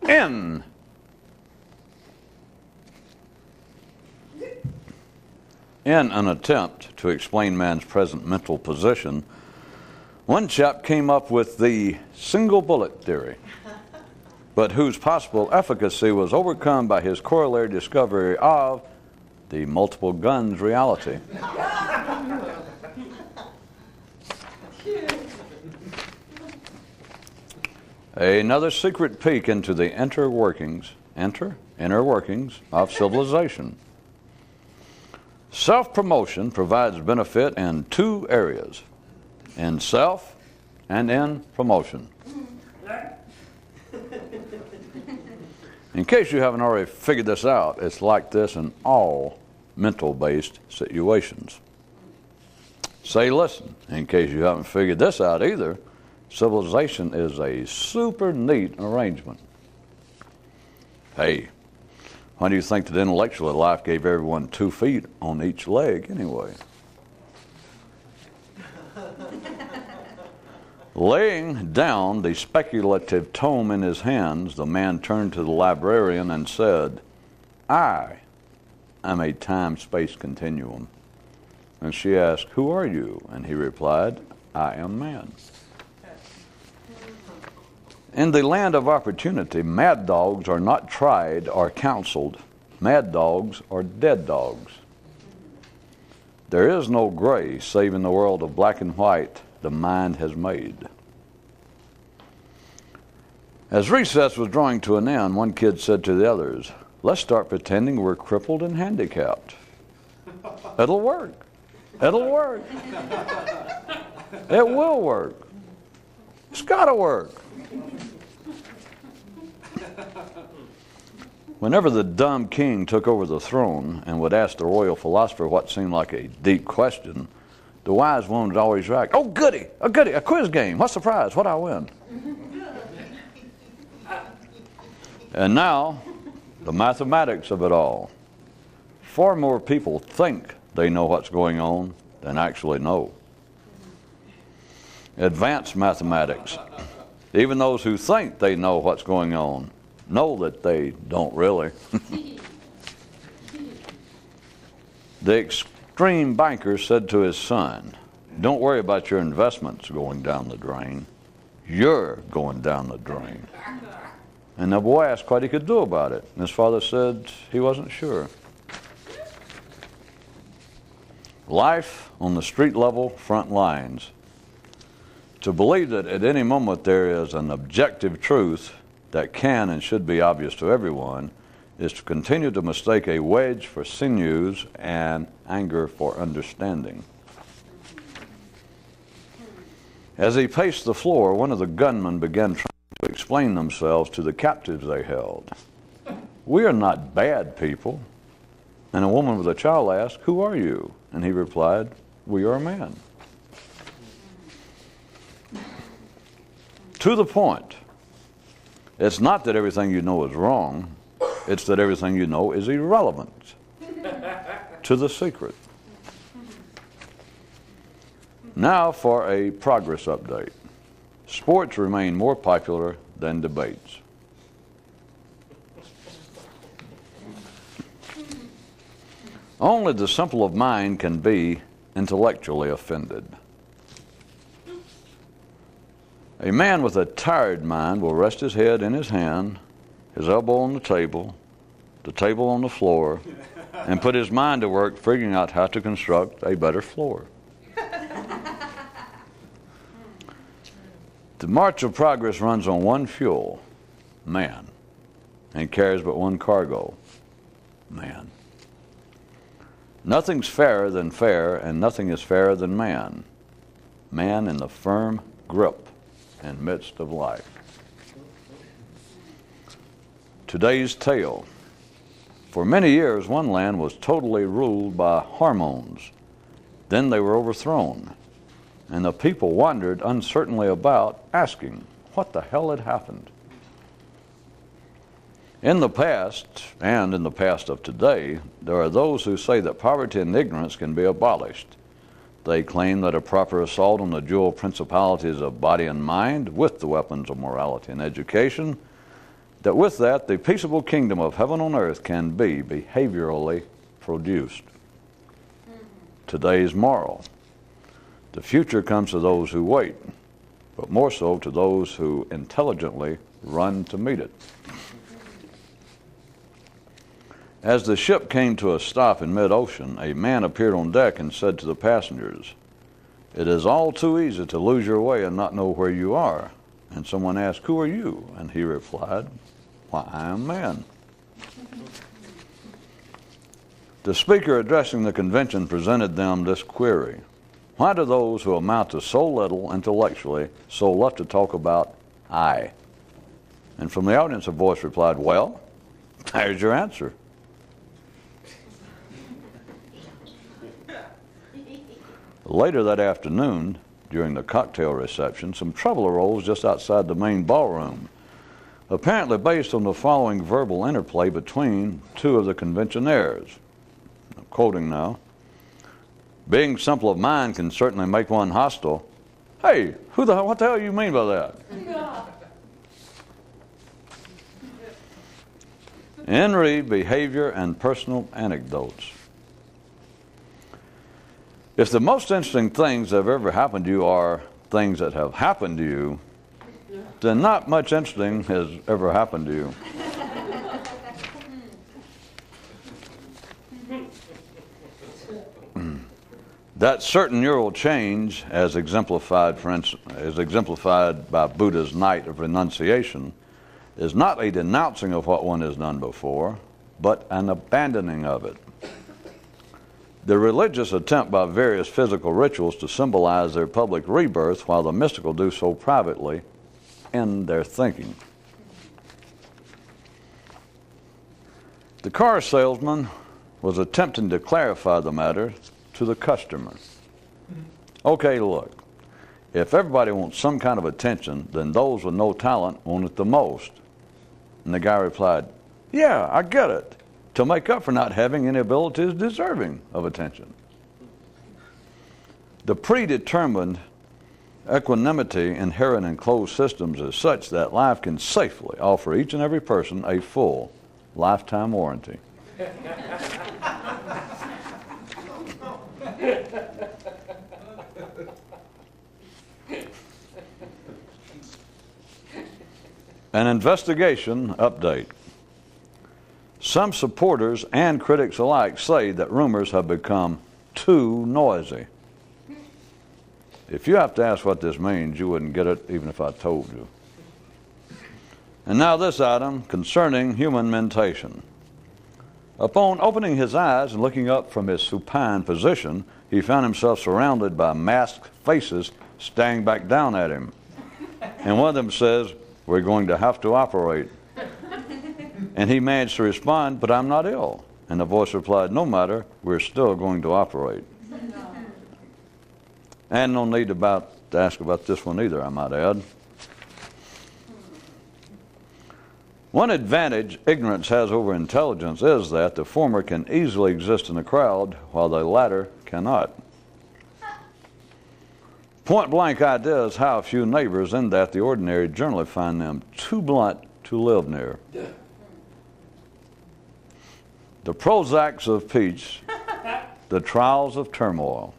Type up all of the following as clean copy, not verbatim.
In an attempt to explain man's present mental position, one chap came up with the single bullet theory, but whose possible efficacy was overcome by his corollary discovery of the multiple guns reality. Another secret peek into the inner workings of civilization. Self-promotion provides benefit in two areas, in self and in promotion. In case you haven't already figured this out, it's like this in all mental-based situations. Say, listen, in case you haven't figured this out either, civilization is a super neat arrangement. Hey, why do you think that intellectually life gave everyone 2 feet on each leg anyway? Laying down the speculative tome in his hands, the man turned to the librarian and said, I am a time-space continuum. And she asked, who are you? And he replied, I am man. In the land of opportunity, mad dogs are not tried or counseled. Mad dogs are dead dogs. There is no gray save in the world of black and white the mind has made. As recess was drawing to an end, one kid said to the others, let's start pretending we're crippled and handicapped. It'll work. It'll work. It will work. It's got to work. Whenever the dumb king took over the throne and would ask the royal philosopher what seemed like a deep question, the wise one would always react, oh, goody, a quiz game. What's the prize? What'd I win? And now, the mathematics of it all. Far more people think they know what's going on than actually know. Advanced mathematics. Even those who think they know what's going on know that they don't really. The extreme banker said to his son, don't worry about your investments going down the drain. You're going down the drain. And the boy asked what he could do about it. And his father said he wasn't sure. Life on the street level front lines. To believe that at any moment there is an objective truth that can and should be obvious to everyone is to continue to mistake a wedge for sinews and anger for understanding. As he paced the floor, one of the gunmen began trying to explain themselves to the captives they held. We are not bad people. And a woman with a child asked, who are you? And he replied, we are a man. To the point. It's not that everything you know is wrong. It's that everything you know is irrelevant to the secret. Now for a progress update. Sports remain more popular than debates. Only the simple of mind can be intellectually offended. A man with a tired mind will rest his head in his hand, his elbow on the table on the floor, and put his mind to work figuring out how to construct a better floor. The march of progress runs on one fuel, man, and carries but one cargo, man. Nothing's fairer than fair, and nothing is fairer than man. Man in the firm grip and midst of life. Today's tale. For many years, one land was totally ruled by hormones. Then they were overthrown, and the people wandered uncertainly about, asking, what the hell had happened? In the past, and in the past of today, there are those who say that poverty and ignorance can be abolished. They claim that a proper assault on the dual principalities of body and mind with the weapons of morality and education that with that, the peaceable kingdom of heaven on earth can be behaviorally produced. Today's moral. The future comes to those who wait, but more so to those who intelligently run to meet it. As the ship came to a stop in mid-ocean, a man appeared on deck and said to the passengers, "It is all too easy to lose your way and not know where you are." And someone asked, "Who are you?" And he replied, "Why, I am man." The speaker addressing the convention presented them this query: why do those who amount to so little intellectually so love to talk about I? And from the audience a voice replied, "Well, there's your answer." Later that afternoon, during the cocktail reception, some trouble arose just outside the main ballroom, apparently based on the following verbal interplay between two of the conventionaires. I'm quoting now. "Being simple of mind can certainly make one hostile." Hey, what the hell you mean by that? In-read behavior and personal anecdotes. If the most interesting things that have ever happened to you are things that have happened to you, then not much interesting has ever happened to you. That certain neural change, as exemplified by Buddha's night of renunciation, is not a denouncing of what one has done before, but an abandoning of it. The religious attempt by various physical rituals to symbolize their public rebirth, while the mystical do so privately in their thinking. The car salesman was attempting to clarify the matter to the customer. Okay, look, if everybody wants some kind of attention, then those with no talent want it the most. And the guy replied, "Yeah, I get it. To make up for not having any abilities deserving of attention." The predetermined equanimity inherent in closed systems is such that life can safely offer each and every person a full lifetime warranty. An investigation update. Some supporters and critics alike say that rumors have become too noisy. If you have to ask what this means, you wouldn't get it even if I told you. And now this item concerning human mentation. Upon opening his eyes and looking up from his supine position, he found himself surrounded by masked faces staring back down at him. And one of them says, "We're going to have to operate." And he managed to respond, "But I'm not ill." And the voice replied, "No matter, we're still going to operate." And no need to ask about this one either, I might add. One advantage ignorance has over intelligence is that the former can easily exist in a crowd, while the latter cannot. Point-blank idea is how few neighbors, in that the ordinary generally find them too blunt to live near. The Prozacs of Peace, the Trials of Turmoil.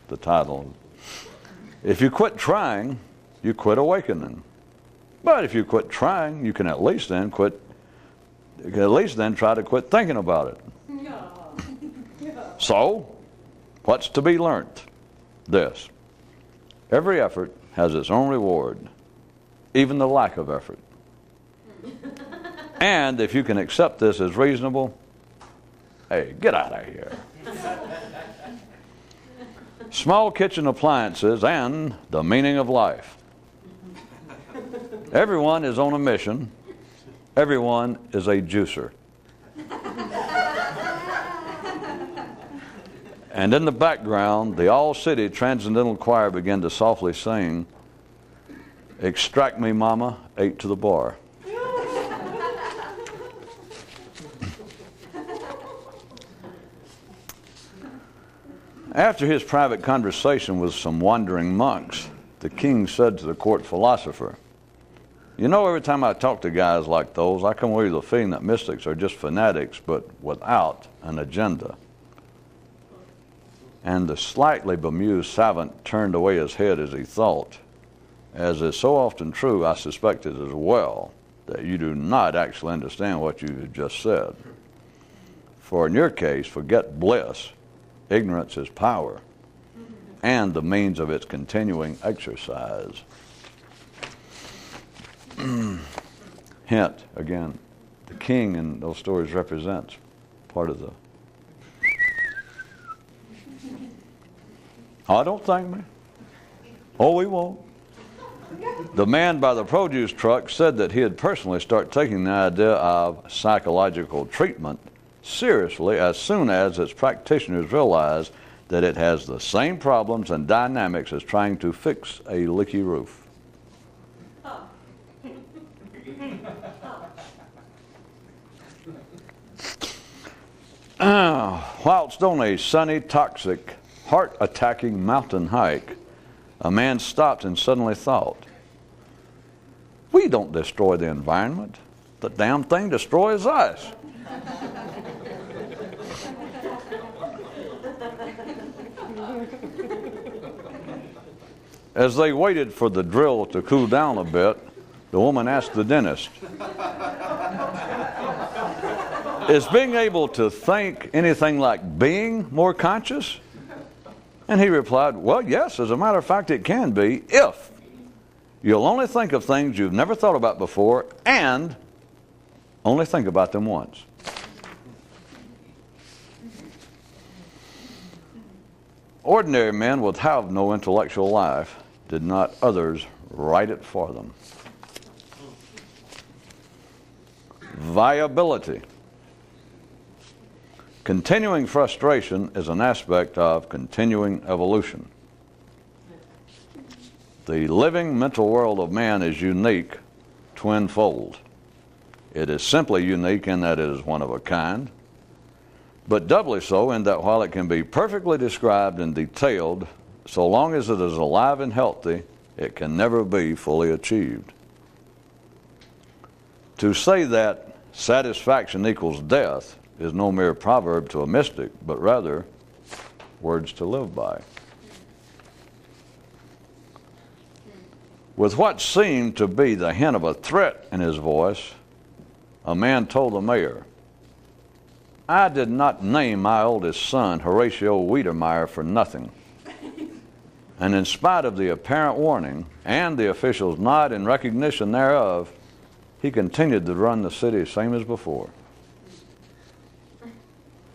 The title. If you quit trying, you quit awakening. But if you quit trying, you can at least then try to quit thinking about it. So, what's to be learned? This: every effort has its own reward, even the lack of effort. And if you can accept this as reasonable, hey, get out of here. Small kitchen appliances and the meaning of life. Everyone is on a mission. Everyone is a juicer. And in the background, the all-city transcendental choir began to softly sing, "Extract me, mama, 8 to the bar." After his private conversation with some wandering monks, the king said to the court philosopher, You know, every time I talk to guys like those, I come away with the feeling that mystics are just fanatics, but without an agenda. And the slightly bemused savant turned away his head as he thought, as is so often true, I suspected as well, that you do not actually understand what you just said. For in your case, forget bliss. Ignorance is power, and the means of its continuing exercise. Hint, again, the king in those stories represents part of the... Oh, don't thank me. Oh, we won't. The man by the produce truck said that he had personally started taking the idea of psychological treatment seriously as soon as its practitioners realize that it has the same problems and dynamics as trying to fix a leaky roof. Whilst on a sunny, toxic, heart-attacking mountain hike, a man stopped and suddenly thought, we don't destroy the environment. The damn thing destroys us. As they waited for the drill to cool down a bit, the woman asked the dentist, is being able to think anything like being more conscious? And he replied, well, yes, as a matter of fact, it can be if you'll only think of things you've never thought about before and only think about them once. Ordinary men would have no intellectual life did not others write it for them. Viability. Continuing frustration is an aspect of continuing evolution. The living mental world of man is unique twinfold. It is simply unique in that it is one of a kind, but doubly so in that while it can be perfectly described and detailed, so long as it is alive and healthy, it can never be fully achieved. To say that satisfaction equals death is no mere proverb to a mystic, but rather words to live by. With what seemed to be the hint of a threat in his voice, a man told the mayor, I did not name my oldest son Horatio Wiedermeyer for nothing. And in spite of the apparent warning and the official's nod in recognition thereof, he continued to run the city same as before.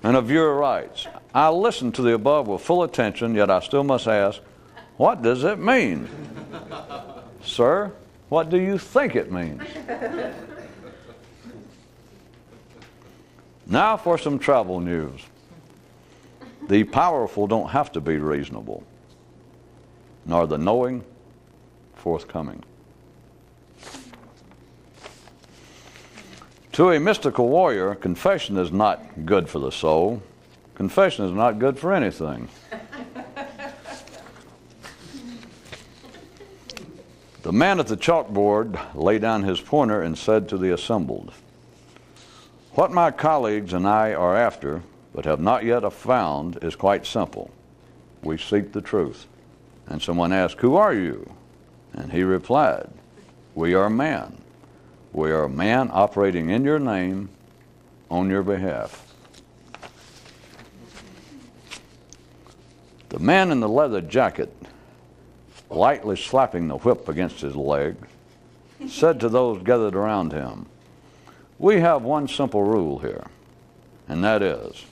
And a viewer writes, I listened to the above with full attention, yet I still must ask, what does it mean? Sir, what do you think it means? Now for some travel news. The powerful don't have to be reasonable, nor the knowing forthcoming. To a mystical warrior, confession is not good for the soul. Confession is not good for anything. The man at the chalkboard laid down his pointer and said to the assembled, what my colleagues and I are after, but have not yet found, is quite simple. We seek the truth. And someone asked, who are you? And he replied, we are man. We are man operating in your name, on your behalf. The man in the leather jacket, lightly slapping the whip against his leg, said to those gathered around him, we have one simple rule here, and that is,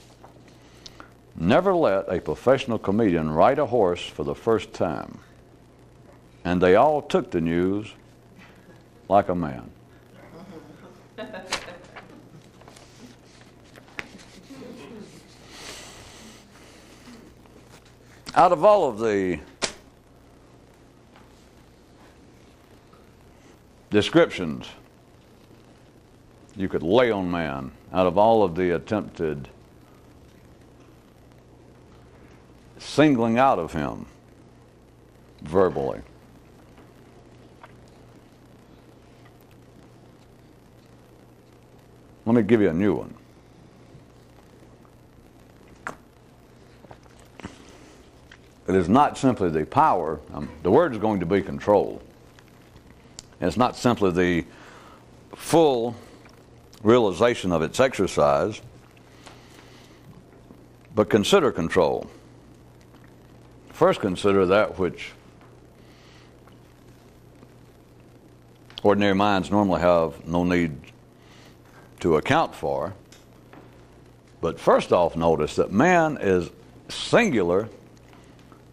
never let a professional comedian ride a horse for the first time. And they all took the news like a man. Out of all of the descriptions you could lay on man, out of all of the attempted singling out of him verbally, Let me give you a new one. It is not simply the power. The word is going to be control. And it's not simply the full realization of its exercise, but consider control. First, consider that which ordinary minds normally have no need to account for. But first off, notice that man is singular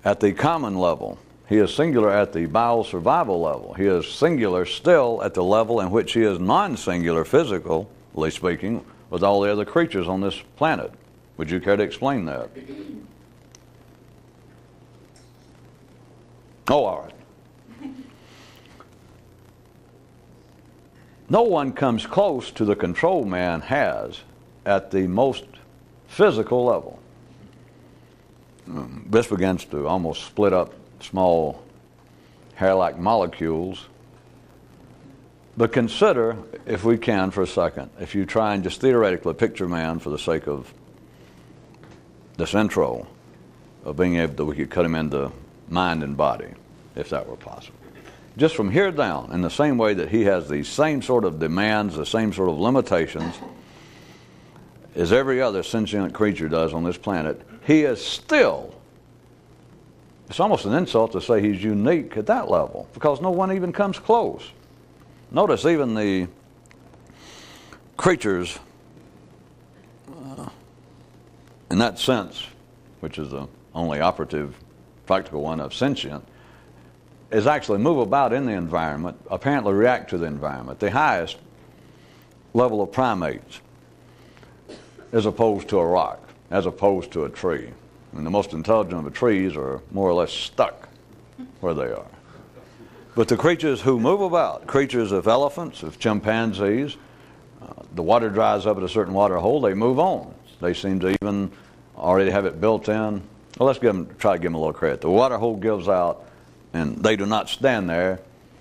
at the common level. He is singular at the bio-survival level. He is singular still at the level in which he is non-singular, physically speaking, with all the other creatures on this planet. Would you care to explain that? Oh, all right. No one comes close to the control man has at the most physical level. This begins to almost split up small hair-like molecules. But consider, if we can for a second, if you try and just theoretically picture man for the sake of this intro, of being able to, we could cut him into mind and body, if that were possible. Just from here down, in the same way that he has the same sort of demands, the same sort of limitations as every other sentient creature does on this planet, he is still, it's almost an insult to say he's unique at that level, because no one even comes close. Notice even the creatures, in that sense, which is the only operative, practical one of sentient, is actually move about in the environment, apparently react to the environment. The highest level of primates, as opposed to a rock, as opposed to a tree. I mean, the most intelligent of the trees are more or less stuck where they are. But the creatures who move about, creatures of elephants, of chimpanzees, the water dries up at a certain water hole, they move on. They seem to even already have it built in. Well, let's try to give them a little credit. The water hole gives out, and they do not stand there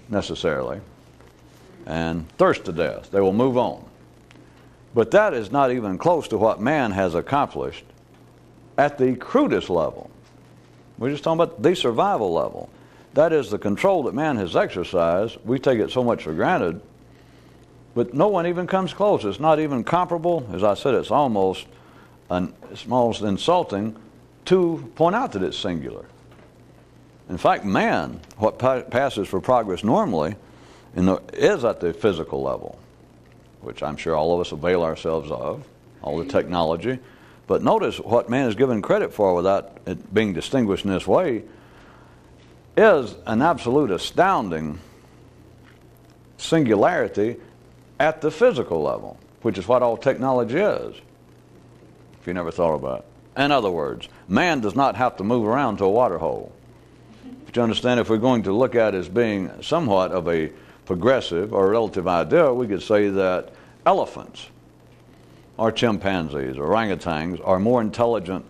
necessarily and thirst to death. They will move on. But that is not even close to what man has accomplished at the crudest level. We're just talking about the survival level. That is the control that man has exercised. We take it so much for granted, but no one even comes close. It's not even comparable. As I said, it's almost insulting to point out that it's singular. In fact, man, what passes for progress normally is at the physical level, which I'm sure all of us avail ourselves of, all the technology. But notice what man is given credit for without it being distinguished in this way is an absolute astounding singularity at the physical level, which is what all technology is, if you never thought about it. In other words, man does not have to move around to a water hole. But you understand, if we're going to look at it as being somewhat of a progressive or relative idea, we could say that elephants or chimpanzees or orangutans are more intelligent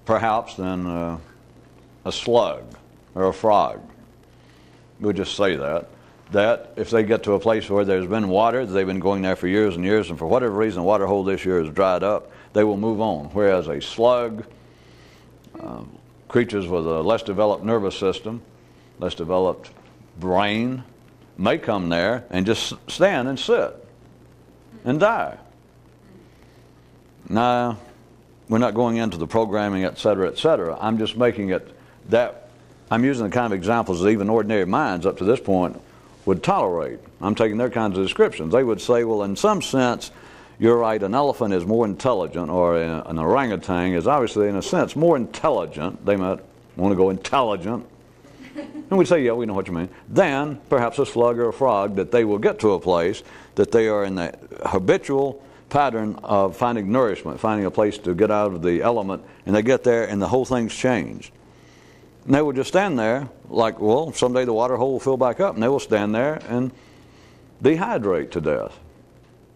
perhaps than a slug or a frog. We'll just say that if they get to a place where there's been water, they've been going there for years and years, and for whatever reason the water hole this year is dried up, they will move on. Whereas a slug, creatures with a less developed nervous system, less developed brain, may come there and just stand and sit and die. Now, we're not going into the programming, et cetera, et cetera. I'm just making it that I'm using the kind of examples that even ordinary minds up to this point would tolerate. I'm taking their kinds of descriptions. They would say, well, in some sense, you're right, an elephant is more intelligent, or an orangutan is obviously, in a sense, more intelligent. They might want to go intelligent. And we'd say, yeah, we know what you mean. Then, perhaps a slug or a frog, that they will get to a place that they are in the habitual pattern of finding nourishment, finding a place to get out of the element, and they get there and the whole thing's changed. And they will just stand there like, well, someday the water hole will fill back up, and they will stand there and dehydrate to death.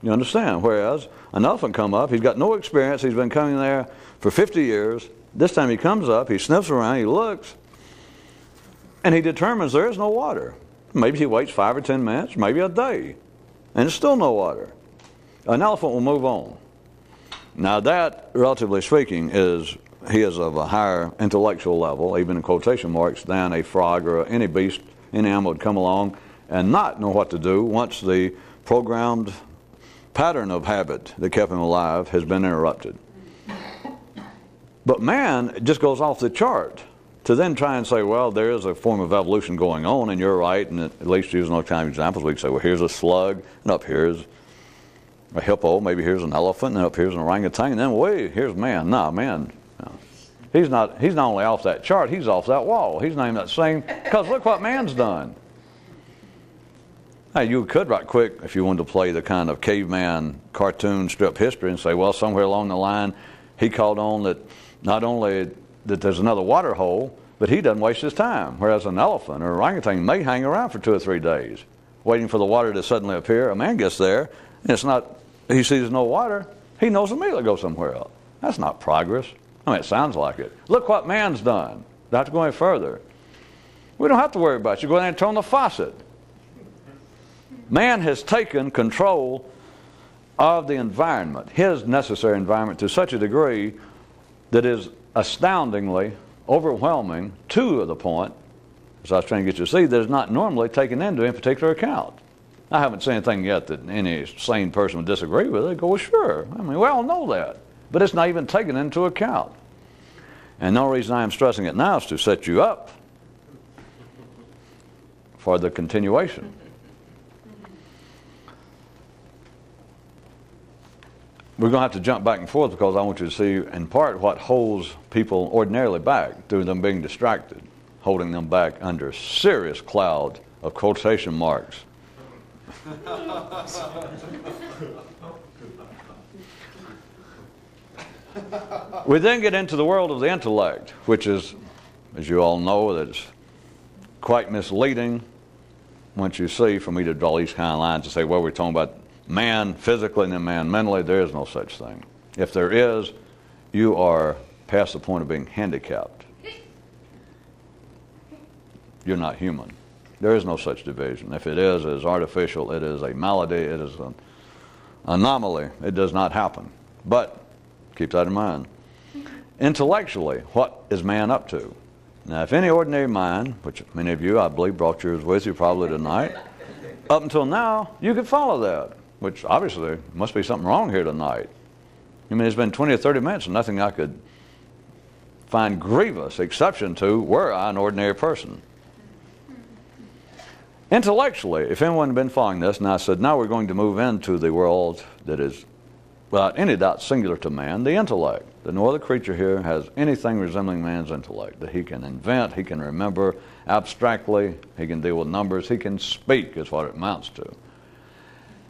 You understand? Whereas an elephant come up, he's got no experience, he's been coming there for 50 years. This time he comes up, he sniffs around, he looks, and he determines there is no water. Maybe he waits 5 or 10 minutes, maybe a day, and there's still no water. An elephant will move on. Now that, relatively speaking, he is of a higher intellectual level, even in quotation marks, than a frog or any beast, any animal would come along and not know what to do once the programmed pattern of habit that kept him alive has been interrupted. But man just goes off the chart to then try and say, well, there is a form of evolution going on, and you're right, and at least using those kind of examples, we can say, well, here's a slug, and up here's a hippo, maybe here's an elephant, and up here's an orangutan, and then wait, here's man. No, man, no. He's not only off that chart, he's off that wall. He's not even that same, because look what man's done. Now, you could right quick, if you wanted to play the kind of caveman cartoon strip history and say, well, somewhere along the line, he caught on that not only that there's another water hole, but he doesn't waste his time. Whereas an elephant or orangutan may hang around for 2 or 3 days, waiting for the water to suddenly appear. A man gets there, and it's not, he sees no water, he knows immediately to go somewhere else. That's not progress. I mean, it sounds like it. Look what man's done. Don't have to go any further. We don't have to worry about it. You go in there and turn the faucet. Man has taken control of the environment, his necessary environment, to such a degree that is astoundingly overwhelming to the point, as I was trying to get you to see, that is not normally taken into any particular account. I haven't seen anything yet that any sane person would disagree with. They go, well, sure. I mean, we all know that. But it's not even taken into account. And the only reason I am stressing it now is to set you up for the continuation. We're going to have to jump back and forth because I want you to see in part what holds people ordinarily back through them being distracted, holding them back under a serious cloud of quotation marks. We then get into the world of the intellect, which is, as you all know, that's quite misleading once you see, for me to draw these kind of lines to say, well, we're talking about man physically and then man mentally. There is no such thing. If there is, you are past the point of being handicapped. You're not human. There is no such division. If it is artificial. It is a malady. It is an anomaly. It does not happen. But keep that in mind. Intellectually, what is man up to? Now, if any ordinary mind, which many of you, I believe, brought yours with you probably tonight, up until now, you could follow that. Which obviously must be something wrong here tonight. I mean, it's been 20 or 30 minutes and nothing I could find grievous exception to were I an ordinary person. Intellectually, if anyone had been following this, and I said, now we're going to move into the world that is, without any doubt, singular to man, the intellect. That no other creature here has anything resembling man's intellect. That he can invent, he can remember abstractly, he can deal with numbers, he can speak is what it amounts to.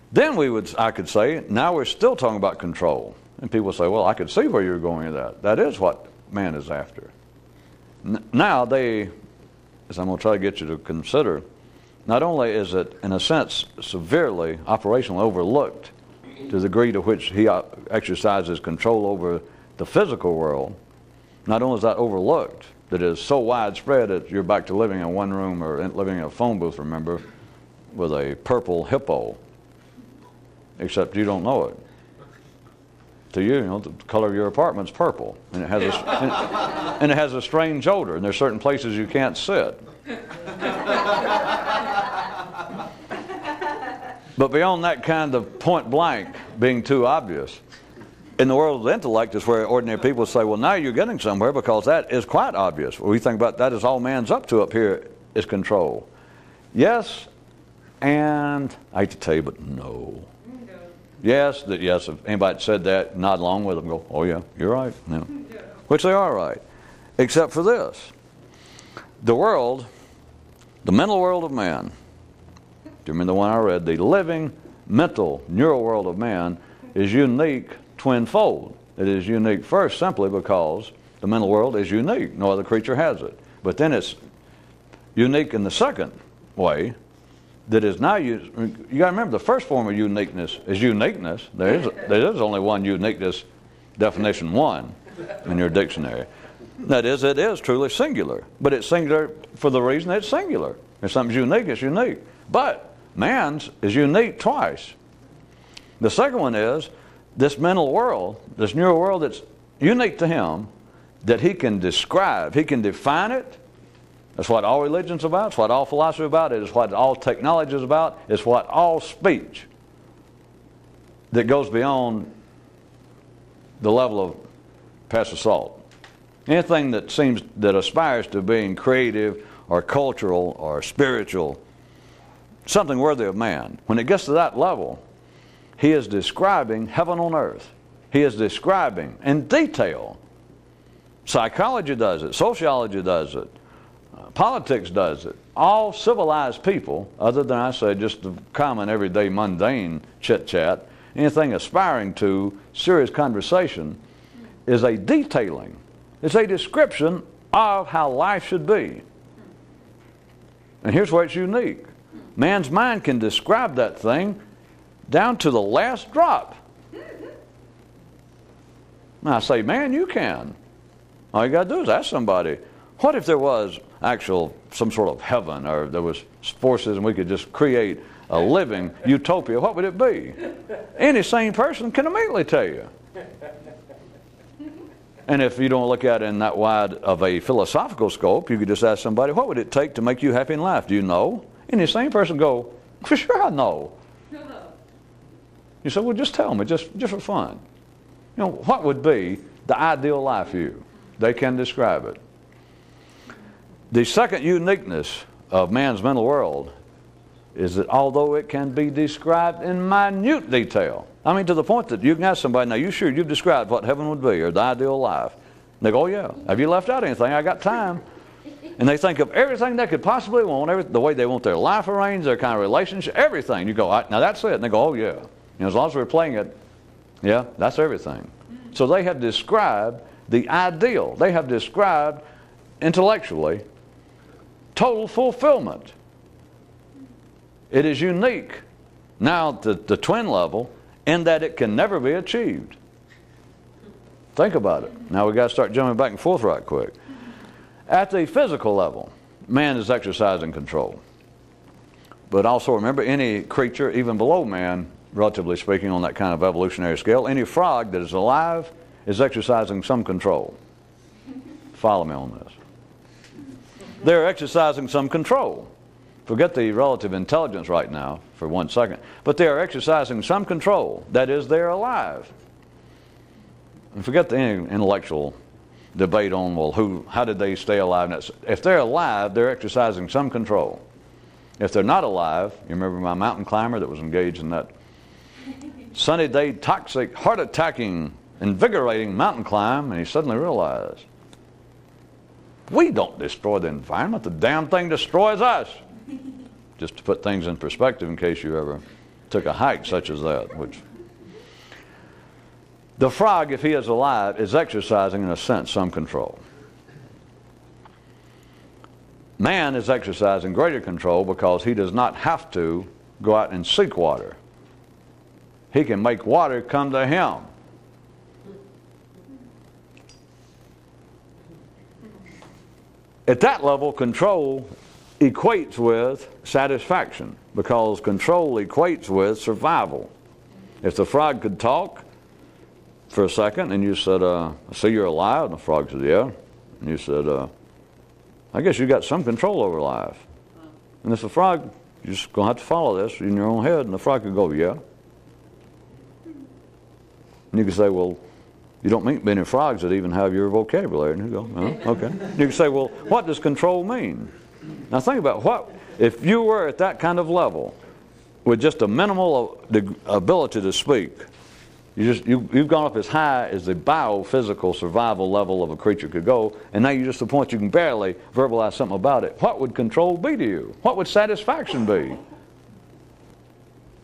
Then I could say, now we're still talking about control. And people say, well, I could see where you're going with that. That is what man is after. Now they, as I'm going to try to get you to consider, not only is it, in a sense, severely operationally overlooked to the degree to which he exercises control over the physical world, not only is that overlooked, that is so widespread that you're back to living in one room or living in a phone booth, remember, with a purple hippo. Except you don't know it. To you, the color of your apartment's purple, and it has and it has a strange odor, and there's certain places you can't sit. But beyond that kind of point blank being too obvious, in the world of the intellect is where ordinary people say, well, now you're getting somewhere because that is quite obvious. When we think about that is all man's up to up here is control. Yes, and I hate to tell you, but no. Yes, if anybody said that, nod along with them, go, oh yeah, you're right. Yeah. Which they are right. Except for this. The world, the mental world of man, do you remember the one I read? The living mental neural world of man is unique twinfold. It is unique first simply because the mental world is unique. No other creature has it. But then it's unique in the second way, that is now used. You got to remember, the first form of uniqueness is uniqueness. There is only one uniqueness, definition 1 in your dictionary. That is, it is truly singular. But it's singular for the reason it's singular. If something's unique, it's unique. But man's is unique twice. The second one is this mental world, this neural world that's unique to him, that he can describe, he can define it. That's what all religion's about. It's what all philosophy is about. It is what all technology is about. It's what all speech that goes beyond the level of passive salt. Anything that aspires to being creative or cultural or spiritual, something worthy of man. When it gets to that level, he is describing heaven on earth. He is describing in detail. Psychology does it. Sociology does it. Politics does it. All civilized people, other than I say just the common everyday mundane chit-chat, anything aspiring to serious conversation is a detailing. It's a description of how life should be. And here's where it's unique. Man's mind can describe that thing down to the last drop. Now I say, man, you can. All you got to do is ask somebody, what if there was some sort of heaven, or there was forces and we could just create a living utopia? What would it be? Any sane person can immediately tell you. And if you don't look at it in that wide of a philosophical scope, you could just ask somebody, what would it take to make you happy in life? Do you know? Any sane person go, for sure I know. You say, well, just tell me, just for fun. You know, what would be the ideal life for you? They can describe it. The second uniqueness of man's mental world is that although it can be described in minute detail, I mean to the point that you can ask somebody, now you sure you've described what heaven would be or the ideal life? And they go, oh yeah. Have you left out anything? I got time. And they think of everything they could possibly want, the way they want their life arranged, their kind of relationship, everything. You go, now that's it. And they go, oh yeah. You know, as long as we're playing it, yeah, that's everything. So they have described the ideal. They have described intellectually total fulfillment. It is unique now to the twin level in that it can never be achieved. Think about it. Now we've got to start jumping back and forth right quick. At the physical level, man is exercising control. But also remember, any creature, even below man, relatively speaking on that kind of evolutionary scale, any frog that is alive is exercising some control. Follow me on this. They're exercising some control. Forget the relative intelligence right now for 1 second. But they are exercising some control. That is, they're alive. And forget the intellectual debate on, well, how did they stay alive? If they're alive, they're exercising some control. If they're not alive, you remember my mountain climber that was engaged in that sunny day, toxic, heart-attacking, invigorating mountain climb, and he suddenly realized, we don't destroy the environment. The damn thing destroys us. Just to put things in perspective in case you ever took a hike such as that. The frog, if he is alive, is exercising, in a sense, some control. Man is exercising greater control because he does not have to go out and seek water. He can make water come to him. At that level, control equates with satisfaction, because control equates with survival. If the frog could talk for a second and you said, I see you're alive, and the frog said, yeah. And you said, I guess you got some control over life. And if the frog, you're just going to have to follow this in your own head, and the frog could go, yeah. And you could say, well, you don't meet many frogs that even have your vocabulary. And you go, oh, okay. You can say, well, what does control mean? Now think about what, if you were at that kind of level with just a minimal ability to speak, you've gone up as high as the biophysical survival level of a creature could go, and now you're just at the point you can barely verbalize something about it. What would control be to you? What would satisfaction be?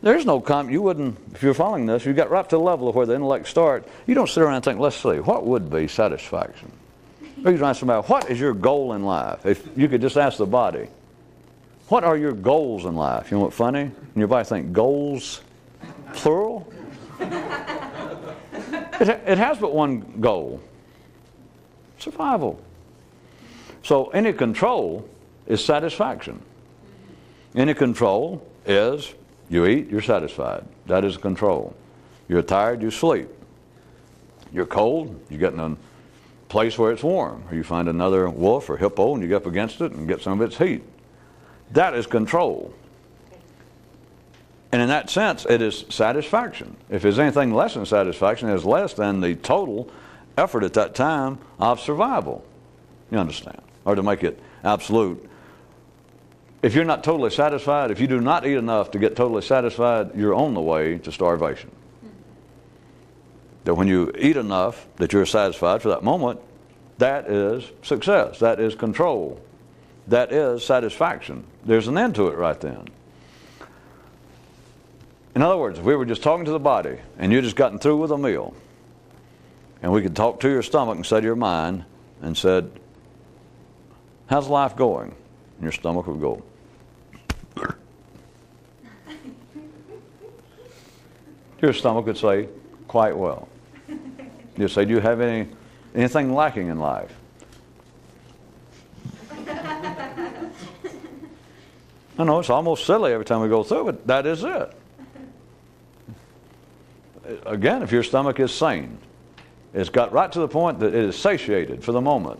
There's no you wouldn't, if you're following this, you got right to the level of where the intellect starts, you don't sit around and think, let's see, what would be satisfaction? Or you can ask somebody, what is your goal in life? If you could just ask the body, what are your goals in life? You know what's funny? And your body think, goals, plural? It has but one goal, survival. So any control is satisfaction. Any control is, you eat, you're satisfied. That is control. You're tired, you sleep. You're cold, you get in a place where it's warm. Or you find another wolf or hippo and you get up against it and get some of its heat. That is control. And in that sense, it is satisfaction. If there's anything less than satisfaction, it is less than the total effort at that time of survival. You understand? Or to make it absolute. If you're not totally satisfied, if you do not eat enough to get totally satisfied, you're on the way to starvation. That when you eat enough that you're satisfied for that moment, that is success. That is control. That is satisfaction. There's an end to it right then. In other words, if we were just talking to the body and you just gotten through with a meal, and we could talk to your stomach and say to your mind and said, how's life going? And your stomach would go, your stomach would say, quite well. You'd say, do you have anything lacking in life? I know it's almost silly every time we go through it. That is it. Again, if your stomach is sane, it's got right to the point that it is satiated for the moment.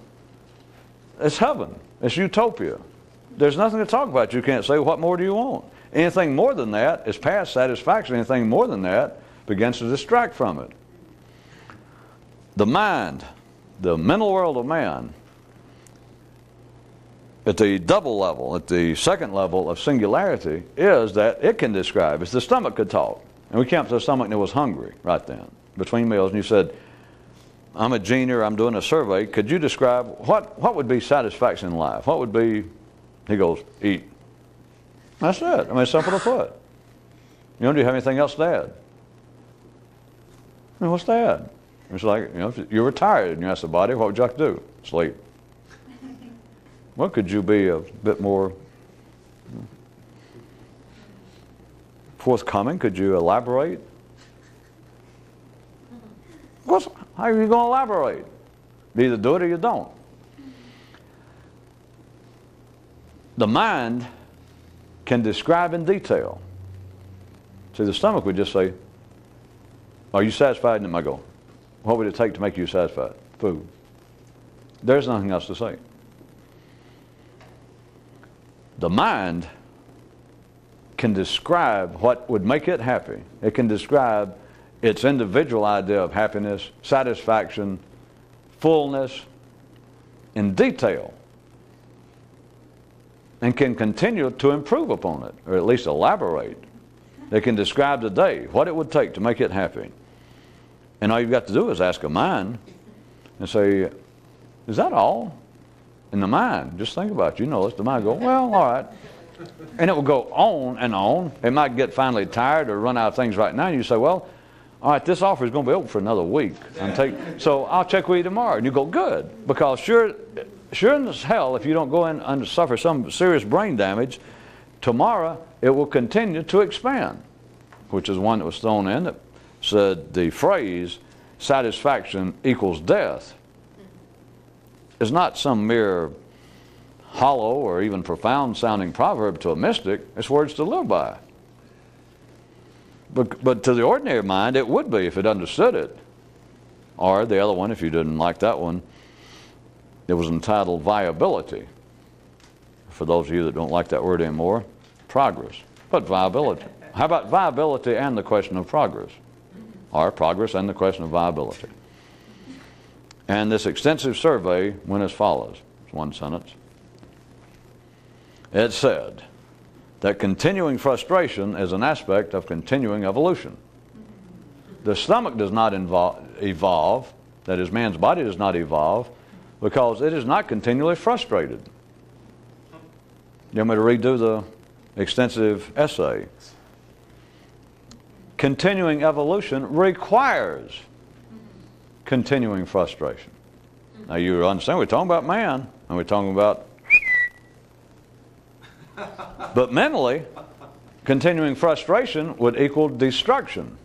It's heaven. It's utopia. There's nothing to talk about. You can't say, what more do you want? Anything more than that is past satisfaction. Anything more than that begins to distract from it. The mind, the mental world of man, at the double level, at the second level of singularity, is that it can describe. If the stomach could talk, and we came up to a stomach that was hungry right then, between meals, and you said, I'm a genie, I'm doing a survey, could you describe what would be satisfaction in life? What would be, he goes, eat. That's it. I mean, it's simple to put. You know, do you have anything else to add? I mean, what's to add? It's like, you know, if you were tired and you asked the body, what would you like to do? Sleep. Well, could you be a bit more forthcoming? Could you elaborate? How are you going to elaborate? You either do it or you don't. The mind can describe in detail. See, the stomach would just say, are you satisfied? And it might go, what would it take to make you satisfied? Food. There's nothing else to say. The mind can describe what would make it happy. It can describe its individual idea of happiness, satisfaction, fullness in detail, and can continue to improve upon it, or at least elaborate. They can describe today what it would take to make it happy. And all you've got to do is ask a mind and say, is that all? In the mind, just think about it. You know, it's the mind go, well, all right. And it will go on and on. It might get finally tired or run out of things right now. And you say, well, all right, this offer is going to be open for another week. So I'll check with you tomorrow. And you go, good. Because sure as hell, if you don't go in and suffer some serious brain damage, tomorrow it will continue to expand, which is one that was thrown in that said the phrase satisfaction equals death is not some mere hollow or even profound sounding proverb to a mystic. It's words to live by. But to the ordinary mind, it would be if it understood it. Or the other one, if you didn't like that one, it was entitled viability. For those of you that don't like that word anymore, progress. But viability. How about viability and the question of progress? Or progress and the question of viability. And this extensive survey went as follows. It's one sentence. It said that continuing frustration is an aspect of continuing evolution. The stomach does not evolve, that is, man's body does not evolve, because it is not continually frustrated. You want me to redo the extensive essay? Continuing evolution requires continuing frustration. Now you understand, we're talking about man, and we're talking about... But mentally, continuing frustration would equal destruction.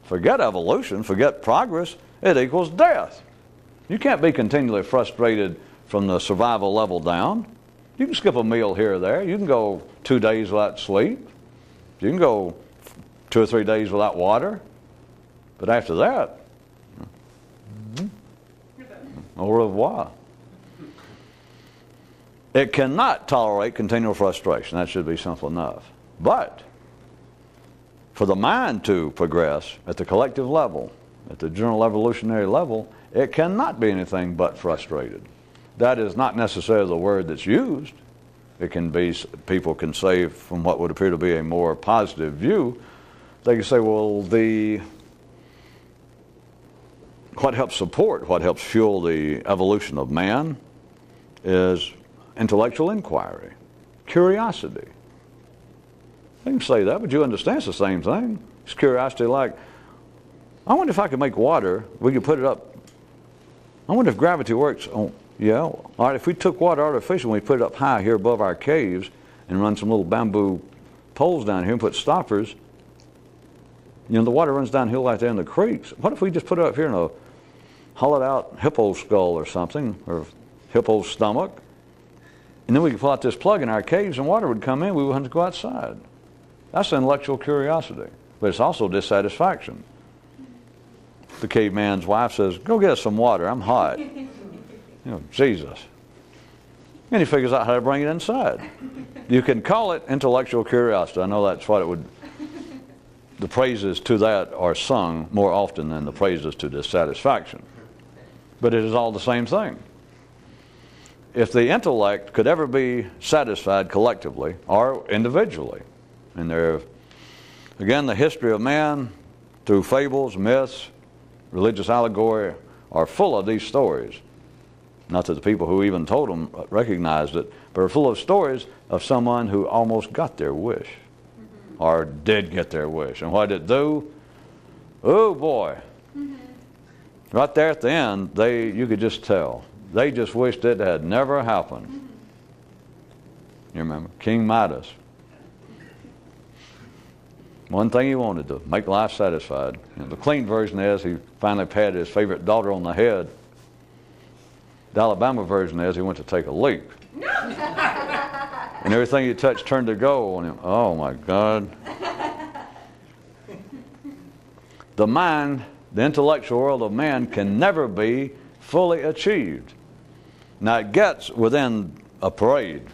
Forget evolution, forget progress, it equals death. You can't be continually frustrated from the survival level down. You can skip a meal here or there. You can go 2 days without sleep. You can go 2 or 3 days without water. But after that, au revoir. It cannot tolerate continual frustration. That should be simple enough. But for the mind to progress at the collective level, at the general evolutionary level, it cannot be anything but frustrated. That is not necessarily the word that's used. It can be, people can say from what would appear to be a more positive view, they can say, well, what helps support, what helps fuel the evolution of man is intellectual inquiry, curiosity. They can say that, but you understand it's the same thing. It's curiosity like, I wonder if I could make water, we could put it up. I wonder if gravity works on, yeah. All right, if we took water artificial and we put it up high here above our caves and run some little bamboo poles down here and put stoppers, you know, the water runs downhill like that in the creeks. What if we just put it up here in a hollowed out hippo skull or something, or hippo stomach, and then we could pull out this plug in our caves and water would come in, we wouldn't have to go outside. That's intellectual curiosity, but it's also dissatisfaction. The caveman's wife says, go get us some water, I'm hot. You know, Jesus. And he figures out how to bring it inside. You can call it intellectual curiosity. I know that's what it would, the praises to that are sung more often than the praises to dissatisfaction. But it is all the same thing. If the intellect could ever be satisfied collectively or individually, and there, again, the history of man through fables, myths, religious allegory are full of these stories. Not that the people who even told them recognized it, but are full of stories of someone who almost got their wish, or did get their wish. And what did it do? Oh boy. Right there at the end, you could just tell. They just wished it had never happened. You remember? King Midas. One thing he wanted, to make life satisfied. You know, the clean version is he finally patted his favorite daughter on the head. The Alabama version is he went to take a leak. And everything he touched turned to gold. And oh my God. The mind, the intellectual world of man can never be fully achieved. Now it gets within a parade,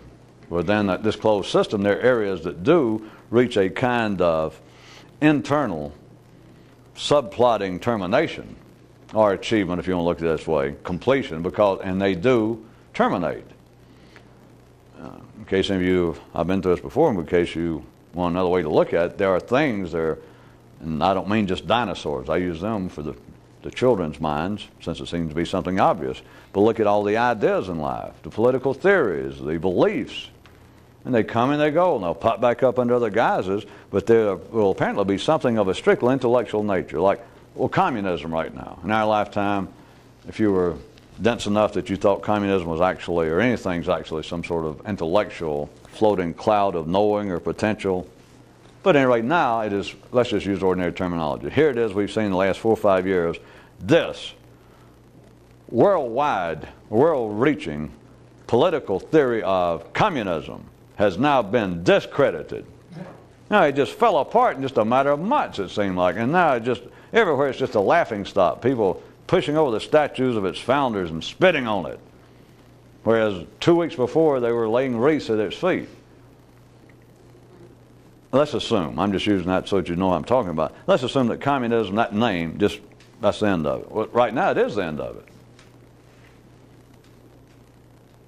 within this closed system, there are areas that do reach a kind of internal subplotting termination, or achievement, if you want to look at it this way, completion, and they do terminate. In case any of you, I've been through this before, in case you want another way to look at it, there are things there, and I don't mean just dinosaurs, I use them for the children's minds, since it seems to be something obvious. But look at all the ideas in life, the political theories, the beliefs, and they come and they go, and they'll pop back up under other guises, but there will apparently be something of a strictly intellectual nature, like, well, communism right now. In our lifetime, if you were dense enough that you thought communism was actually, or anything's actually some sort of intellectual floating cloud of knowing or potential. But anyway, now it is, let's just use ordinary terminology. Here it is, we've seen in the last 4 or 5 years, this worldwide, world-reaching political theory of communism has now been discredited. Now it just fell apart in just a matter of months, it seemed like. And now it just, everywhere it's just a laughing stock. People pushing over the statues of its founders and spitting on it. Whereas 2 weeks before they were laying wreaths at its feet. Let's assume, I'm just using that so that you know what I'm talking about. Let's assume that communism, that name, that's the end of it. Well, right now it is the end of it.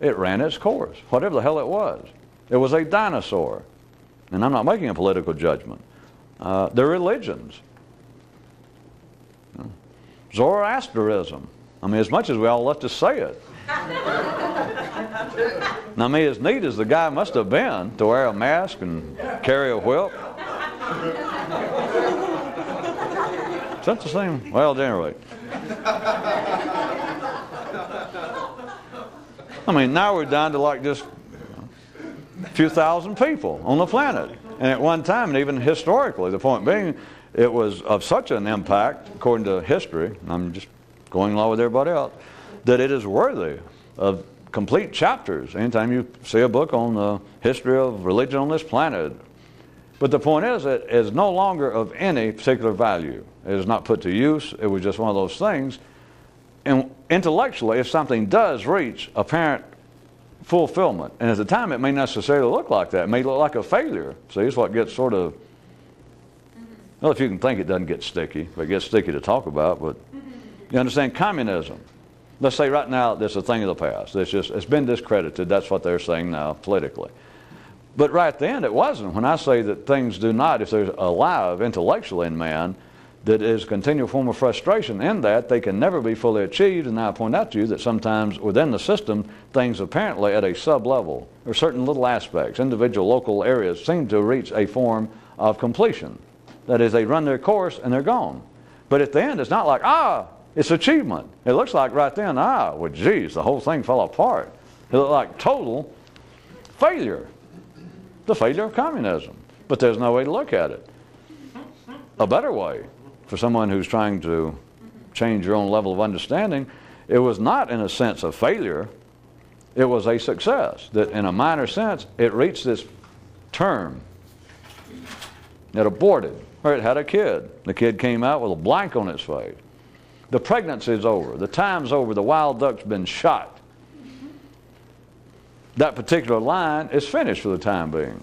It ran its course, whatever the hell it was. It was a dinosaur. And I'm not making a political judgment. They're religions. Zoroastrianism. I mean, as much as we all love to say it. Now, I mean, as neat as the guy must have been to wear a mask and carry a whip. Is that the same? Well, at any rate. I mean, now we're down to like just a few thousand people on the planet. And at one time, and even historically, the point being, it was of such an impact, according to history, and I'm just going along with everybody else, that it is worthy of complete chapters. Anytime you see a book on the history of religion on this planet, But the point is, it is no longer of any particular value. It is not put to use. It was just one of those things. And intellectually, if something does reach apparent fulfillment, and at the time it may necessarily look like that. It may look like a failure. See, it's what gets sort of, well, if you can think it doesn't get sticky, but it gets sticky to talk about. But you understand communism. Let's say right now it's a thing of the past. It's been discredited. That's what they're saying now politically. But right then it wasn't. When I say that things do not, if there's alive intellectually in man, that is a continual form of frustration in that they can never be fully achieved. And now I point out to you that sometimes within the system, things apparently at a sub-level, or certain little aspects, individual local areas seem to reach a form of completion. That is, they run their course and they're gone. But at the end, it's not like, it's achievement. It looks like right then, well, geez, the whole thing fell apart. It looked like total failure. The failure of communism. But there's no way to look at it. A better way for someone who's trying to change your own level of understanding, it was not in a sense a failure. It was a success. That in a minor sense, it reached this term. It aborted, or it had a kid. The kid came out with a blank on its face. The pregnancy's over. The time's over. The wild duck's been shot. That particular line is finished for the time being.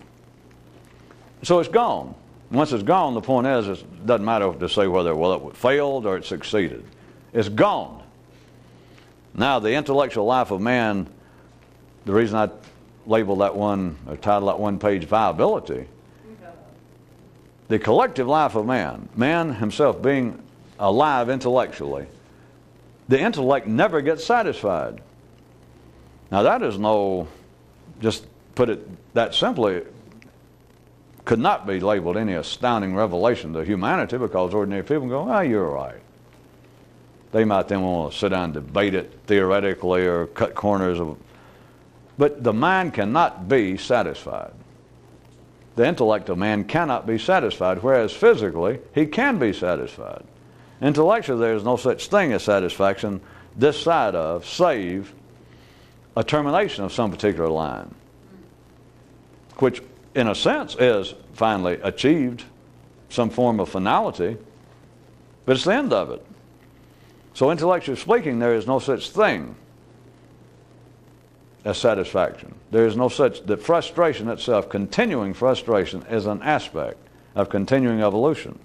So it's gone. Once it's gone, the point is, it doesn't matter to say whether it failed or it succeeded. It's gone. Now, the intellectual life of man, the reason I labeled that one, or titled that one page, viability, the collective life of man himself being alive intellectually, the intellect never gets satisfied. Now, that is just put it that simply, could not be labeled any astounding revelation to humanity, because ordinary people go, you're right. They might then want to sit down and debate it theoretically or cut corners of, but the mind cannot be satisfied. The intellect of man cannot be satisfied, whereas physically he can be satisfied. Intellectually, there is no such thing as satisfaction this side of, save a termination of some particular line, which in a sense is finally achieved, some form of finality, but it's the end of it. So intellectually speaking, there is no such thing as satisfaction. There is no such, that frustration itself, continuing frustration, is an aspect of continuing evolution.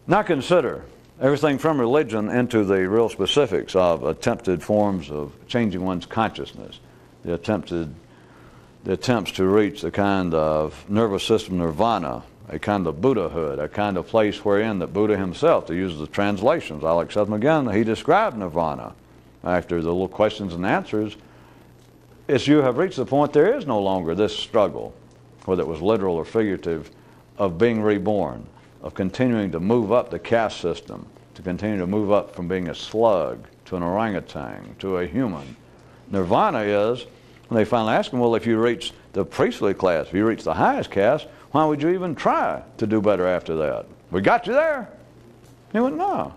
Now consider everything from religion into the real specifics of attempted forms of changing one's consciousness, the attempts to reach the kind of nervous system nirvana, a kind of Buddhahood, a kind of place wherein that Buddha himself, to use the translations, I'll accept them again, he described nirvana. After the little questions and answers, it's you have reached the point there is no longer this struggle, whether it was literal or figurative, of being reborn, of continuing to move up the caste system, to continue to move up from being a slug to an orangutan to a human. Nirvana is, when they finally ask him, well, if you reach the priestly class, if you reach the highest caste, why would you even try to do better after that? We got you there. He went, no.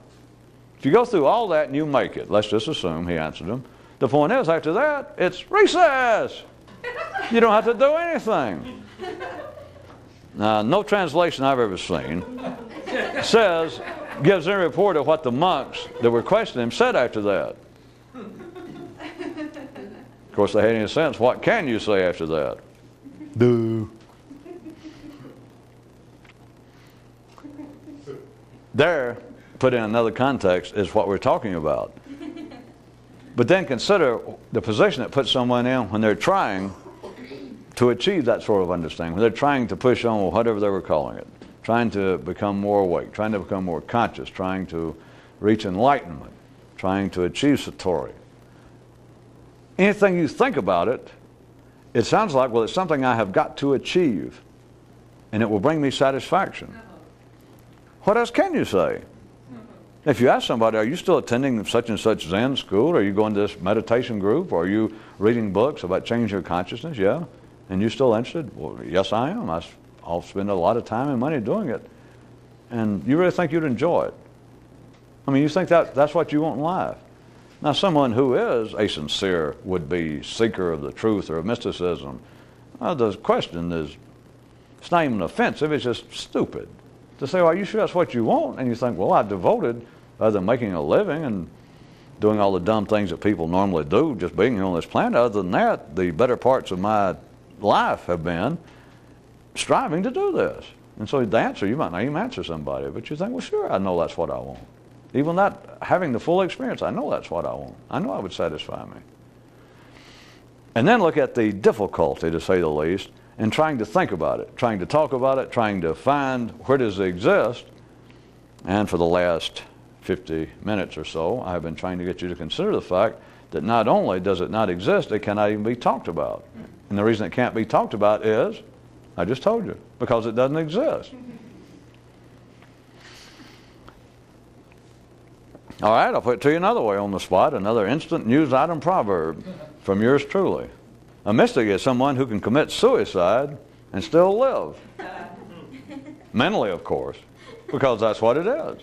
If you go through all that and you make it, let's just assume, he answered him, the point is, after that, it's recess. You don't have to do anything. Now, no translation I've ever seen gives any report of what the monks that were questioning him said after that. Of course, they had any sense. What can you say after that? Do. There, put in another context, is what we're talking about. But then consider the position it puts someone in when they're trying to achieve that sort of understanding, when they're trying to push on, or whatever they were calling it, trying to become more awake, trying to become more conscious, trying to reach enlightenment, trying to achieve satori. Anything you think about it, it sounds like, well, it's something I have got to achieve, and it will bring me satisfaction. What else can you say? If you ask somebody, are you still attending such and such Zen school? Are you going to this meditation group? Or are you reading books about changing your consciousness? Yeah. And you still interested? Well, yes, I am. I'll spend a lot of time and money doing it. And you really think you'd enjoy it? I mean, you think that's what you want in life. Now, someone who is a sincere would-be seeker of the truth or of mysticism, Well, the question is, it's not even offensive, it's just stupid. To say, well, are you sure that's what you want? And you think, well, I devoted, other than making a living and doing all the dumb things that people normally do, just being here on this planet, other than that, the better parts of my life have been striving to do this. And so the answer, you might not even answer somebody, but you think, well, sure, I know that's what I want. Even not having the full experience, I know that's what I want. I know it would satisfy me. And then look at the difficulty, to say the least, in trying to think about it, trying to talk about it, trying to find where does it exist. And for the last 50 minutes or so, I've been trying to get you to consider the fact that not only does it not exist, it cannot even be talked about. And the reason it can't be talked about is, I just told you, because it doesn't exist. All right, I'll put it to you another way on the spot, another instant news item proverb from yours truly. A mystic is someone who can commit suicide and still live. Mentally, of course, because that's what it is.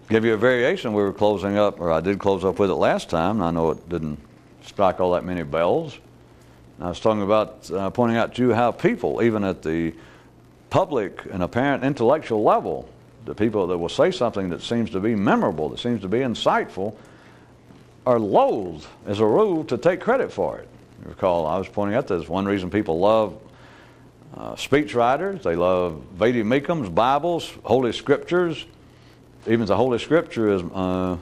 Give you a variation. We were closing up, or I did close up with it last time. I know it didn't strike all that many bells. I was talking about pointing out to you how people, even at the public and apparent intellectual level, the people that will say something that seems to be memorable, that seems to be insightful, are loath, as a rule, to take credit for it. You recall, I was pointing out that one reason people love speech writers. They love Vedi Mikams, Bibles, Holy Scriptures. Even the Holy Scripture is the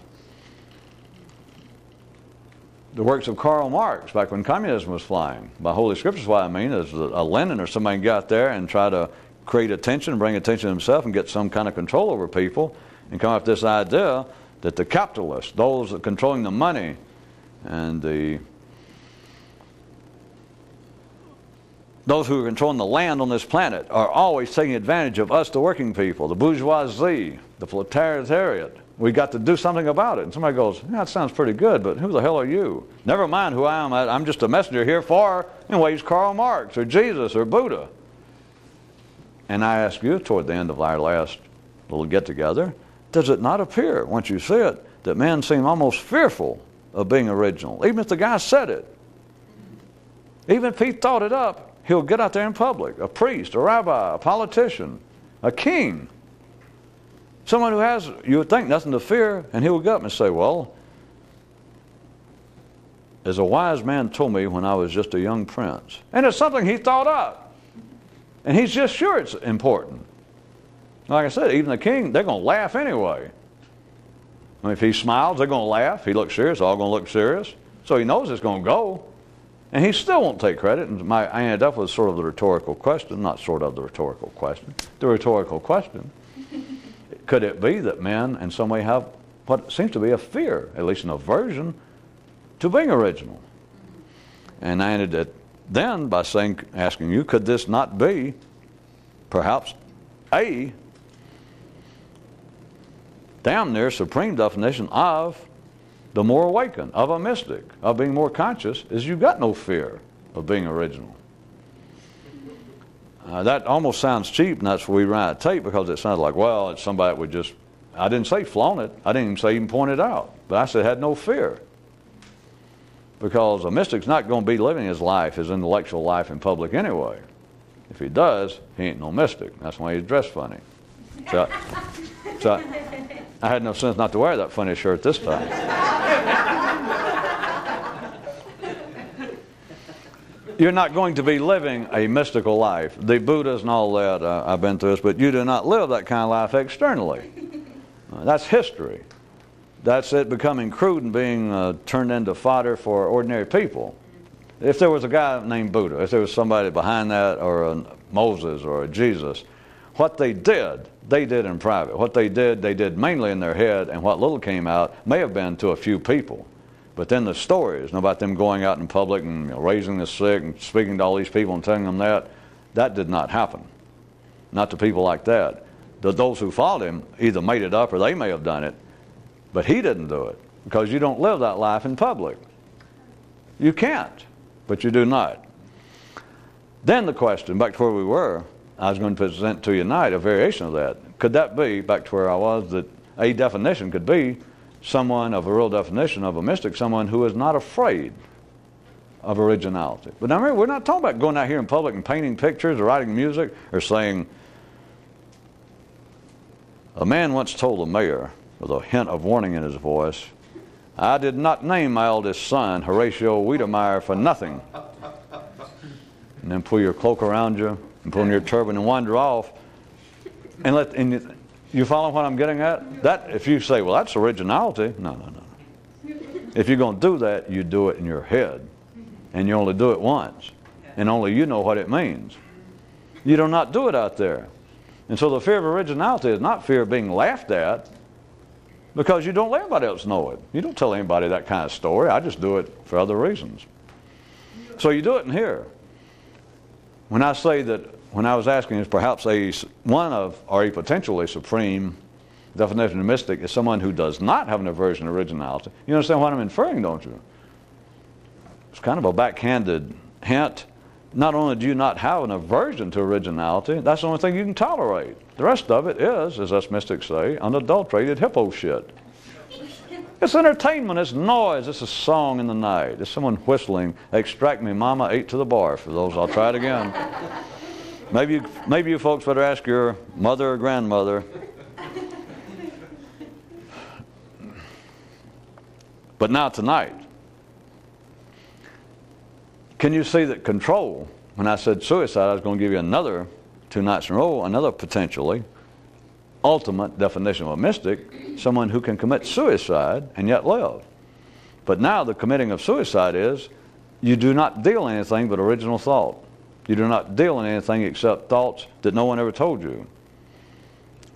works of Karl Marx back when communism was flying. By Holy Scriptures, what I mean is that a Lenin or somebody got there and try to create attention, bring attention to himself, and get some kind of control over people, and come up with this idea that the capitalists, those that are controlling the money and those who are controlling the land on this planet, are always taking advantage of us, the working people, the bourgeoisie, the proletariat. We got to do something about it. And somebody goes, yeah, that sounds pretty good, but who the hell are you? Never mind who I am. I'm just a messenger here for, in ways, Karl Marx or Jesus or Buddha. And I ask you toward the end of our last little get-together, does it not appear, once you see it, that men seem almost fearful of being original? Even if the guy said it. Even if he thought it up, he'll get out there in public. A priest, a rabbi, a politician, a king. Someone who has, you would think, nothing to fear, and he would go up and say, well, as a wise man told me when I was just a young prince. And it's something he thought up. And he's just sure it's important. Like I said, even the king, they're going to laugh anyway. I mean, if he smiles, they're going to laugh. If he looks serious, they're all going to look serious. So he knows it's going to go. And he still won't take credit. And I ended up with sort of the rhetorical question, not sort of the rhetorical question, the rhetorical question. Could it be that men in some way have what seems to be a fear, at least an aversion, to being original? And I ended it then by asking you, could this not be perhaps a damn near supreme definition of the more awakened, of a mystic, of being more conscious, is you've got no fear of being original. That almost sounds cheap, and that's where we ran a tape, because it sounded like, well, it's somebody that would just, I didn't say flaunt it, I didn't even say even point it out, but I said had no fear. Because a mystic's not going to be living his life, his intellectual life in public anyway. If he does, he ain't no mystic. That's why he's dressed funny. So I had no sense not to wear that funny shirt this time. You're not going to be living a mystical life. The Buddhas and all that, I've been through this, but you do not live that kind of life externally. That's history. That's it becoming crude and being turned into fodder for ordinary people. If there was a guy named Buddha, if there was somebody behind that, or a Moses or a Jesus, what they did in private. What they did mainly in their head, and what little came out may have been to a few people. But then the stories about them going out in public and raising the sick and speaking to all these people and telling them that did not happen. Not to people like that. Those who followed him either made it up or they may have done it, but he didn't do it, because you don't live that life in public. You can't, but you do not. Then the question, back to where we were, I was going to present to you tonight a variation of that. Could that be, back to where I was, that a definition could be someone of a real definition of a mystic, someone who is not afraid of originality. But now remember, we're not talking about going out here in public and painting pictures or writing music or saying, a man once told the mayor, with a hint of warning in his voice, I did not name my eldest son Horatio Wiedemeyer for nothing. And then pull your cloak around you and put on your turban and wander off. And you follow what I'm getting at? That, if you say, well, that's originality. No. If you're going to do that, you do it in your head. And you only do it once. And only you know what it means. You do not do it out there. And so the fear of originality is not fear of being laughed at, because you don't let anybody else know it. You don't tell anybody that kind of story. I just do it for other reasons. So you do it in here. When I say that, when I was asking, is perhaps a potentially supreme definition of mystic is someone who does not have an aversion to originality. You understand what I'm inferring, don't you? It's kind of a backhanded hint. Not only do you not have an aversion to originality, that's the only thing you can tolerate. The rest of it is, as us mystics say, unadulterated hippo shit. It's entertainment, it's noise, it's a song in the night. It's someone whistling, extract me mama 8 to the bar. For those, I'll try it again. Maybe you folks better ask your mother or grandmother. But now tonight, can you see that control, when I said suicide, I was going to give you another 2 nights in a row, another potentially ultimate definition of a mystic, someone who can commit suicide and yet live. But now the committing of suicide is, you do not deal in anything but original thought. You do not deal in anything except thoughts that no one ever told you.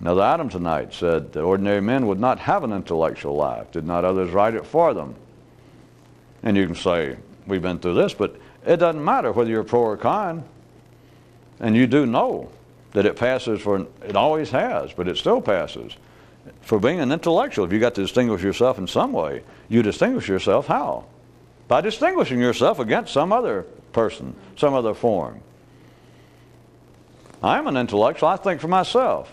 Another Adam tonight said that ordinary men would not have an intellectual life. Did not others write it for them? And you can say, we've been through this, but it doesn't matter whether you're pro or con. And you do know that it passes for, it always has, but it still passes. For being an intellectual, if you got to distinguish yourself in some way, you distinguish yourself how? By distinguishing yourself against some other person, some other form. I'm an intellectual, I think for myself.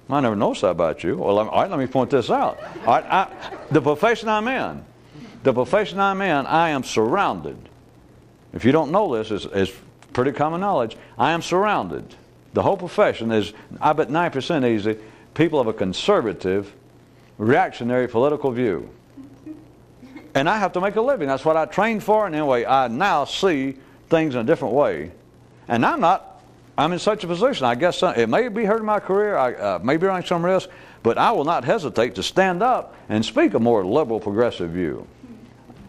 I never noticed that about you. Well, all right, let me point this out. All right, the profession I'm in, I am surrounded. If you don't know this, it's pretty common knowledge. I am surrounded. The whole profession is, I bet 9% easy, people of a conservative, reactionary political view. And I have to make a living. That's what I trained for. And anyway, I now see things in a different way. And I'm in such a position. I guess it may be hurting my career, maybe running some risk, but I will not hesitate to stand up and speak a more liberal, progressive view.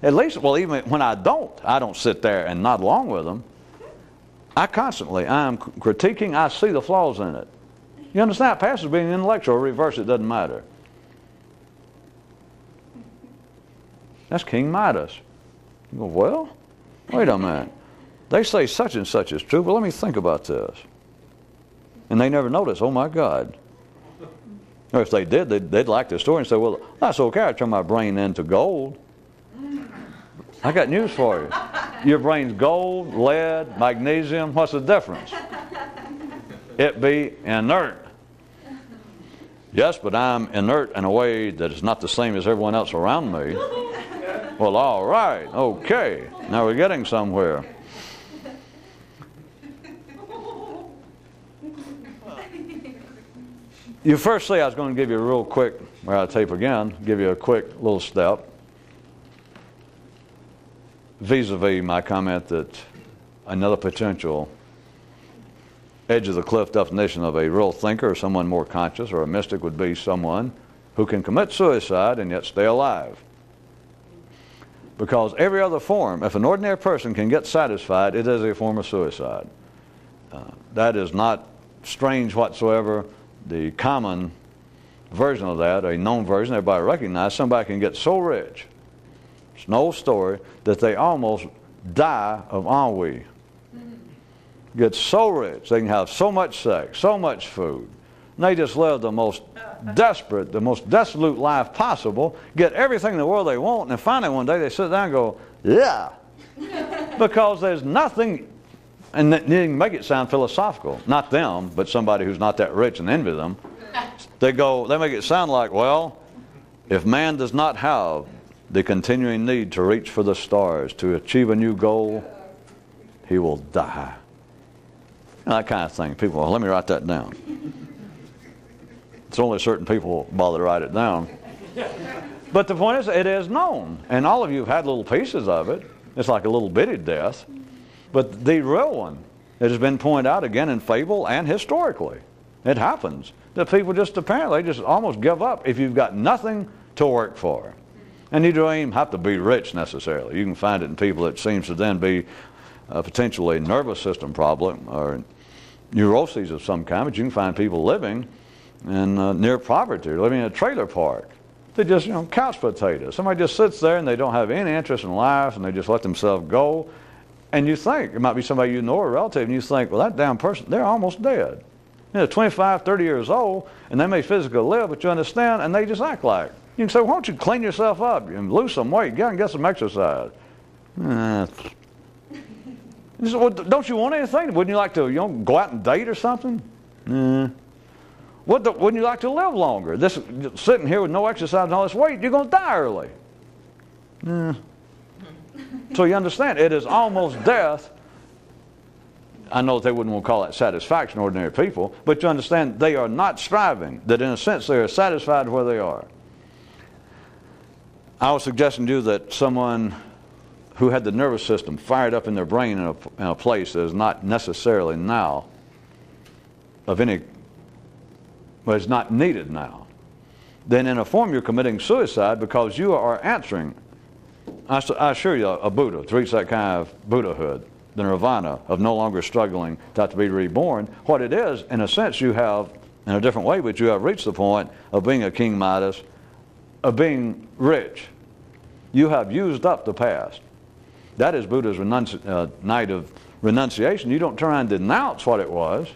At least, well, even when I don't sit there and nod along with them. I am critiquing, I see the flaws in it. You understand? It passes being intellectual, or reverse, it doesn't matter. That's King Midas. You go, well, wait a minute. They say such and such is true, but let me think about this. And they never notice, oh my God. Or if they did, they'd like the story and say, well, that's okay, I turn my brain into gold. I got news for you. Your brain's gold, lead, magnesium. What's the difference? It be inert. Yes, but I'm inert in a way that is not the same as everyone else around me. Well, all right, okay. Now we're getting somewhere. You first say I was going to give you a real quick, where I tape again, give you a quick little step. Vis-a-vis my comment that another potential edge of the cliff definition of a real thinker or someone more conscious or a mystic would be someone who can commit suicide and yet stay alive. Because every other form, if an ordinary person can get satisfied, it is a form of suicide. That is not strange whatsoever. The common version of that, a known version, everybody recognizes, somebody can get so rich, it's an old story, that they almost die of ennui. Get so rich, they can have so much sex, so much food, and they just live the most desperate, the most dissolute life possible, get everything in the world they want, and then finally one day they sit down and go, yeah, because there's nothing. And you can make it sound philosophical. Not them, but somebody who's not that rich and envy them. They make it sound like, well, if man does not have the continuing need to reach for the stars, to achieve a new goal, he will die. That kind of thing. People, well, let me write that down. It's only certain people bother to write it down. But the point is, it is known. And all of you have had little pieces of it. It's like a little bitty death. But the real one, it has been pointed out again in fable and historically. It happens. That people just apparently just almost give up if you've got nothing to work for. And you don't even have to be rich necessarily. You can find it in people that seems to then be potentially a nervous system problem or neuroses of some kind, but you can find people living in near poverty, living in a trailer park. They just, couch potatoes. Somebody just sits there and they don't have any interest in life and they just let themselves go. And you think, it might be somebody you know or a relative, and you think, well, that damn person, they're almost dead. 25, 30 years old, and they may physically live, but you understand, and they just act like. You can say, why don't you clean yourself up and lose some weight, get out and get some exercise. You say, well, don't you want anything? Wouldn't you like to go out and date or something? Wouldn't you like to live longer? This sitting here with no exercise and all this weight, you're going to die early. So you understand, it is almost death. I know they wouldn't want to call that satisfaction, ordinary people, but you understand they are not striving, that in a sense they are satisfied where they are. I was suggesting to you that someone who had the nervous system fired up in their brain in a place that is not necessarily now of any, but is not needed now, then in a form you're committing suicide because you are answering, I assure you, a Buddha, to reach that kind of Buddhahood, the nirvana of no longer struggling to have to be reborn. What it is, in a sense, you have, in a different way, but you have reached the point of being a King Midas, of being rich. You have used up the past. That is Buddha's night of renunciation. You don't turn around and denounce what it was.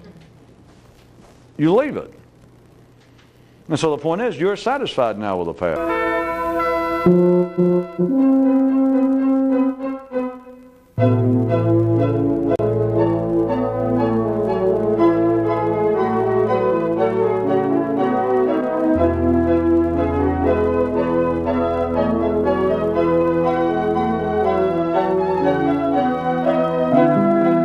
You leave it. And so the point is, you're satisfied now with the past.